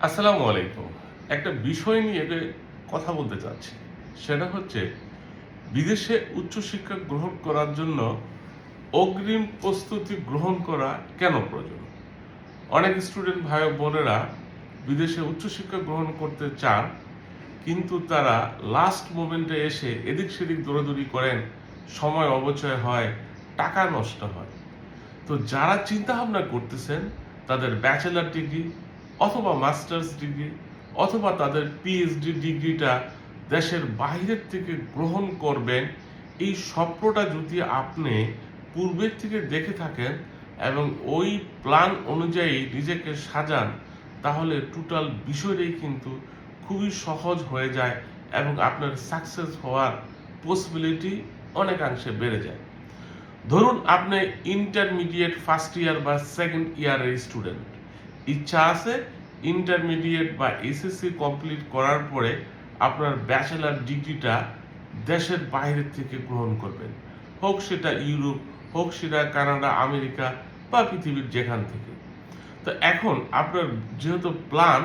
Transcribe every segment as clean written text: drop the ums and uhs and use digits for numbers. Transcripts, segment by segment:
আসসালামু আলাইকুম। একটা বিষয় নিয়ে কথা বলতে চাচ্ছি। সেটা হচ্ছে বিদেশে উচ্চশিক্ষা গ্রহণ করার জন্য অগ্রিম প্রস্তুতি গ্রহণ করা কেন প্রয়োজন? অনেক স্টুডেন্ট ভাই ও বোনেরা বিদেশে উচ্চশিক্ষা গ্রহণ করতে চান, কিন্তু তারা লাস্ট মোমেন্টে এসে এদিক সেদিক দৌড়াদৌড়ি করেন, সময় অপচয় হয়, টাকা নষ্ট হয়। তো যারা চিন্তাভাবনা করতেছেন তাদের ব্যাচেলর ডিগ্রি অথবা মাস্টার্স ডিগ্রি অথবা তাদের পিএইচডি ডিগ্রিটা দেশের বাইরের থেকে গ্রহণ করবেন, এই স্বপ্নটা যদি আপনি পূর্বের থেকে দেখে থাকেন এবং ওই প্ল্যান অনুযায়ী নিজেকে সাজান, তাহলে টোটাল বিষয়টাই কিন্তু খুবই সহজ হয়ে যায় এবং আপনার সাকসেস হওয়ার পসিবিলিটি অনেকাংশে বেড়ে যায়। ধরুন আপনি ইন্টারমিডিয়েট ফার্স্ট ইয়ার বা সেকেন্ড ইয়ারের স্টুডেন্ট, ইচ্ছা আছে ইন্টারমিডিয়েট বা এসএসসি কমপ্লিট করার পরে আপনার ব্যাচেলার ডিগ্রিটা দেশের বাইরে থেকে গ্রহণ করবেন, হোক সেটা ইউরোপ, হোক সেটা কানাডা, আমেরিকা বা পৃথিবীর যেখান থেকে। তো এখন আপনার যেহেতু প্ল্যান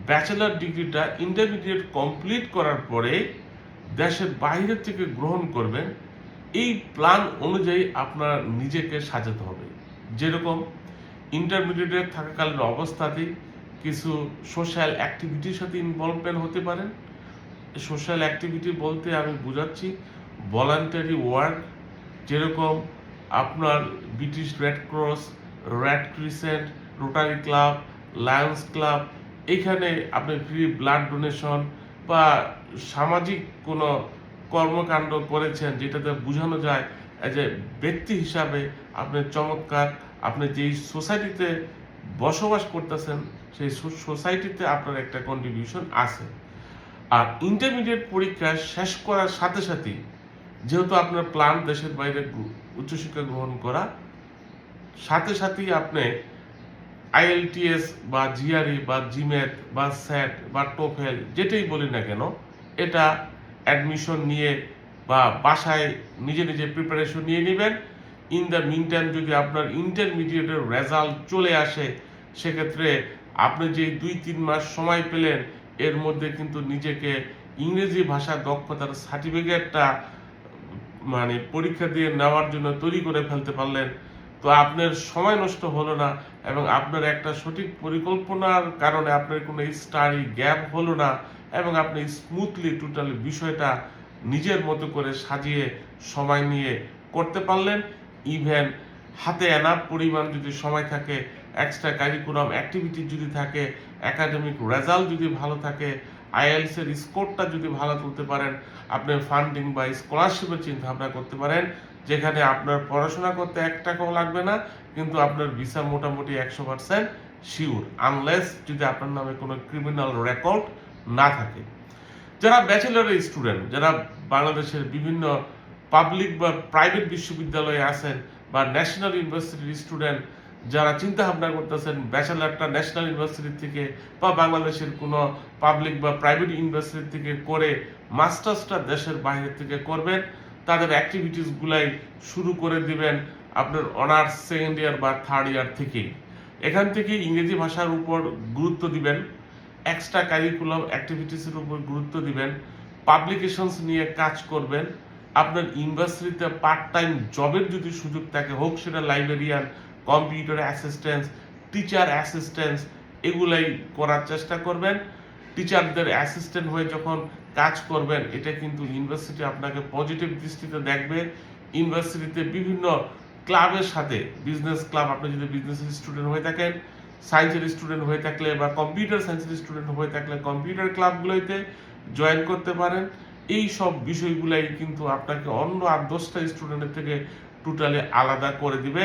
ব্যাচেলার ডিগ্রিটা ইন্টারমিডিয়েট কমপ্লিট করার পরে দেশের বাইরে থেকে গ্রহণ করবেন, এই প্ল্যান অনুযায়ী আপনার নিজেকে সাজাতে হবে। যেরকম ইন্টারমিডিয়েটে থাকাকালীন অবস্থাতেই কিছু সোশ্যাল অ্যাক্টিভিটির সাথে ইনভলভমেন্ট হতে পারেন। সোশ্যাল অ্যাক্টিভিটি বলতে আমি বোঝাচ্ছি ভলান্টারি ওয়ার্ক, যেরকম আপনার British red cross, red crescent, rotary club, Lions club, এখানে আপনি ফ্রি ব্লাড ডোনেশন বা সামাজিক কোনো কর্মকাণ্ড করেছেন যেটাতে বোঝানো যায় যে ব্যক্তি হিসাবে আপনি চমৎকার, আপনি যেই সোসাইটিতে বসবাস করতেছেন সেই সোসাইটিতে আপনার একটা কন্ট্রিবিউশন আছে। আর ইন্টারমিডিয়েট পরীক্ষা শেষ করার সাথে সাথেই যেহেতু আপনার প্ল্যান দেশের বাইরে উচ্চশিক্ষা গ্রহণ করা, সাথে সাথেই আপনি আইএলটিএস বা জিআরই বা জিম্যাট বা স্যাট বা টোফেল যেটাই বলি না কেন, এটা অ্যাডমিশন নিয়ে বা বাসায় নিজে নিজে প্রিপারেশন নিয়ে নেবেন। ইন দ্য মিন টাইম যদি আপনার ইন্টারমিডিয়েটের রেজাল্ট চলে আসে, সেক্ষেত্রে আপনি যে 2-3 মাস সময় পেলেন, এর মধ্যে কিন্তু নিজেকে ইংরেজি ভাষা দক্ষতার সার্টিফিকেটটা পরীক্ষা দিয়ে নেওয়ার জন্য তৈরি করে ফেলতে পারলেন। তো আপনার সময় নষ্ট হলো না এবং আপনার একটা সঠিক পরিকল্পনার কারণে আপনার কোনো স্টাডি গ্যাপ হলো না এবং আপনি স্মুথলি টোটাল বিষয়টা নিজের মতো করে সাজিয়ে সময় নিয়ে করতে পারলেন। ইভেন হাতে এনাফ পরিমাণ যদি সময় থাকে, এক্সট্রা কারিকুলাম অ্যাক্টিভিটি যদি থাকে, একাডেমিক রেজাল্ট যদি ভালো থাকে, আইএলটিএস এর স্কোরটা যদি ভালো তুলতে পারেন, আপনি ফান্ডিং বা স্কলারশিপের চিন্তা ভাবনা করতে পারেন, যেখানে আপনার পড়াশোনা করতে 1 টাকাও লাগবে না, কিন্তু আপনার ভিসা মোটামুটি 100% শিওর, আনলেস যদি আপনার নামে কোনো ক্রিমিনাল রেকর্ড না থাকে। যারা ব্যাচেলরের স্টুডেন্ট, যারা বাংলাদেশের বিভিন্ন পাবলিক বা প্রাইভেট বিশ্ববিদ্যালয়ে আছেন বা ন্যাশনাল ইউনিভার্সিটির স্টুডেন্ট, যারা চিন্তা ভাবনা করতেছেন ব্যাচেলারটা ন্যাশনাল ইউনিভার্সিটি থেকে বা বাংলাদেশের কোনো পাবলিক বা প্রাইভেট ইউনিভার্সিটি থেকে করে মাস্টার্সটা দেশের বাইরে থেকে করবেন, তাদের অ্যাক্টিভিটিসগুলাই শুরু করে দিবেন আপনার অনার্স সেকেন্ড ইয়ার বা থার্ড ইয়ার থেকেই। এখান থেকে ইংরেজি ভাষার উপর গুরুত্ব দিবেন, এক্সট্রা কারিকুলাম অ্যাক্টিভিটিসের উপর গুরুত্ব দিবেন, পাবলিকেশনস নিয়ে কাজ করবেন। আপনার ইউনিভার্সিটিতে পার্ট টাইম জবের যদি সুযোগ থাকে, হোক সেটা librarian, computer assistance, teacher assistance, এগুলাই করার চেষ্টা করবেন। টিচারদের অ্যাসিস্ট্যান্ট হয়ে যখন কাজ করবেন, এটা কিন্তু ইউনিভার্সিটি আপনাকে পজিটিভ দৃষ্টিতে দেখবে। ইউনিভার্সিটিতে বিভিন্ন ক্লাবের সাথে, বিজনেস ক্লাব, আপনি যদি বিজনেসের স্টুডেন্ট হয়ে থাকেন, সায়েন্সের স্টুডেন্ট হয়ে থাকলে বা কম্পিউটার সায়েন্সের স্টুডেন্ট হয়ে থাকলে কম্পিউটার ক্লাবগুলোতে জয়েন করতে পারেন। এই সব বিষয়গুলাই কিন্তু আপনাকে অন্য আর 10টা স্টুডেন্টের থেকে টোটালি আলাদা করে দিবে।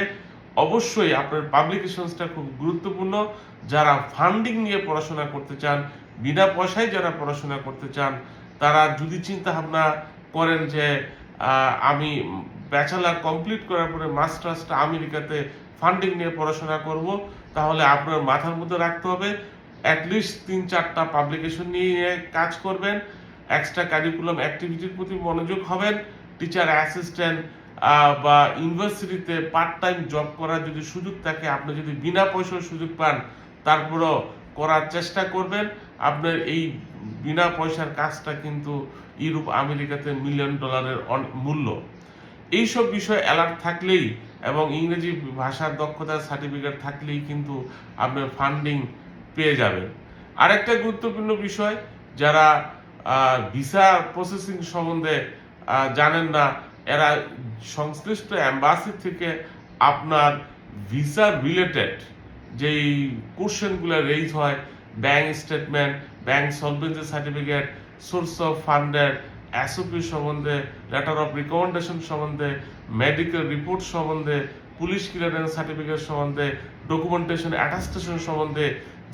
অবশ্যই আপনার পাবলিকেশনসটা খুব গুরুত্বপূর্ণ। যারা ফান্ডিং নিয়ে পড়াশোনা করতে চান, বিনা পয়সায় যারা পড়াশোনা করতে চান, তারা যদি চিন্তা ভাবনা করেন যে আমি ব্যাচেলার কমপ্লিট করার পরে মাস্টার্সটা আমেরিকাতে ফান্ডিং নিয়ে পড়াশোনা করব, তাহলে আপনার মাথার মধ্যে রাখতে হবে অ্যাটলিস্ট 3-4টা পাবলিকেশন নিয়ে কাজ করবেন, এক্সট্রা কারিকুলাম অ্যাক্টিভিটির প্রতি মনোযোগ হবেন, টিচার অ্যাসিস্ট্যান্ট বা ইউনিভার্সিটিতে পার্ট টাইম জব করার যদি সুযোগ থাকে, আপনি যদি বিনা পয়সার সুযোগ পান, তারপরও করার চেষ্টা করবেন। আপনার এই বিনা পয়সার কাজটা কিন্তু ইউরোপ আমেরিকাতে $1 মিলিয়ন মূল্য। এইসব বিষয়ে অ্যালার্ট থাকলেই এবং ইংরেজি ভাষার দক্ষতার সার্টিফিকেট থাকলেই কিন্তু আপনার ফান্ডিং পেয়ে যাবেন। আরেকটা গুরুত্বপূর্ণ বিষয়, যারা ভিসা প্রসেসিং সম্বন্ধে জানেন না, এরা সংশ্লিষ্ট অ্যাম্বাসি থেকে আপনার ভিসা রিলেটেড যেই কোশ্চেনগুলো রেইজ হয়, bank statement, bank solvency certificate, source of ফান্ডের, এসওপি সম্বন্ধে, লেটার অফ রিকমেন্ডেশন সম্বন্ধে, মেডিকেল রিপোর্ট সম্বন্ধে, পুলিশ ক্লিয়ারেন্স সার্টিফিকেট সম্বন্ধে, ডকুমেন্টেশন অ্যাটাস্টেশন সম্বন্ধে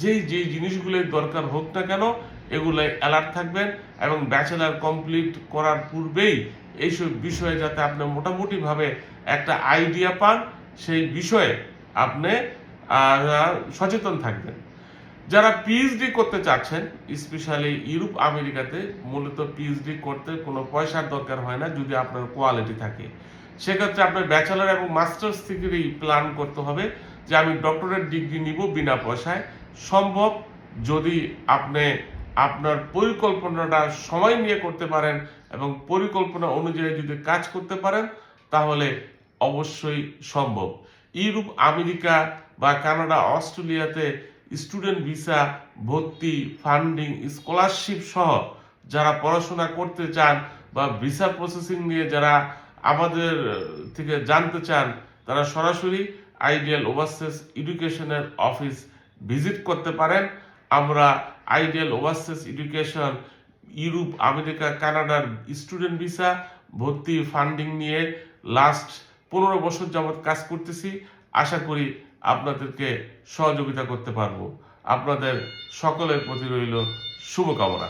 যেই জিনিসগুলোই দরকার হোক না কেন, এগুলোয় অ্যালার্ট থাকবেন এবং ব্যাচেলার কমপ্লিট করার পূর্বেই এইসব বিষয়ে যাতে আপনি মোটামুটিভাবে একটা আইডিয়া পান, সেই বিষয়ে আপনি সচেতন থাকবেন। যারা পিএইচডি করতে চাচ্ছেন, স্পেশালি ইউরোপ আমেরিকাতে, মূলত পিএইচডি করতে কোনো পয়সার দরকার হয় না যদি আপনার কোয়ালিটি থাকে। সেক্ষেত্রে আপনার ব্যাচেলার এবং মাস্টার্স থেকেই প্ল্যান করতে হবে যে আমি ডক্টরেট ডিগ্রি নিব বিনা পয়সায়। সম্ভব যদি আপনি আপনার পরিকল্পনাটা সময় নিয়ে করতে পারেন এবং পরিকল্পনা অনুযায়ী যদি কাজ করতে পারেন, তাহলে অবশ্যই সম্ভব। ইউরোপ আমেরিকা বা কানাডা, অস্ট্রেলিয়াতে স্টুডেন্ট ভিসা, ভর্তি, ফান্ডিং, স্কলারশিপ সহ যারা পড়াশোনা করতে চান বা ভিসা প্রসেসিং নিয়ে যারা আমাদের থেকে জানতে চান, তারা সরাসরি আইডিয়াল ওভারসিজ এডুকেশনের অফিস ভিজিট করতে পারেন। আমরা ideal overseas education Europe, America, কানাডার স্টুডেন্ট ভিসা, ভর্তি, ফান্ডিং নিয়ে লাস্ট 15 বছর যাবৎ কাজ করতেছি। আশা করি আপনাদেরকে সহযোগিতা করতে পারবো। আপনাদের সকলের প্রতি রইল শুভকামনা।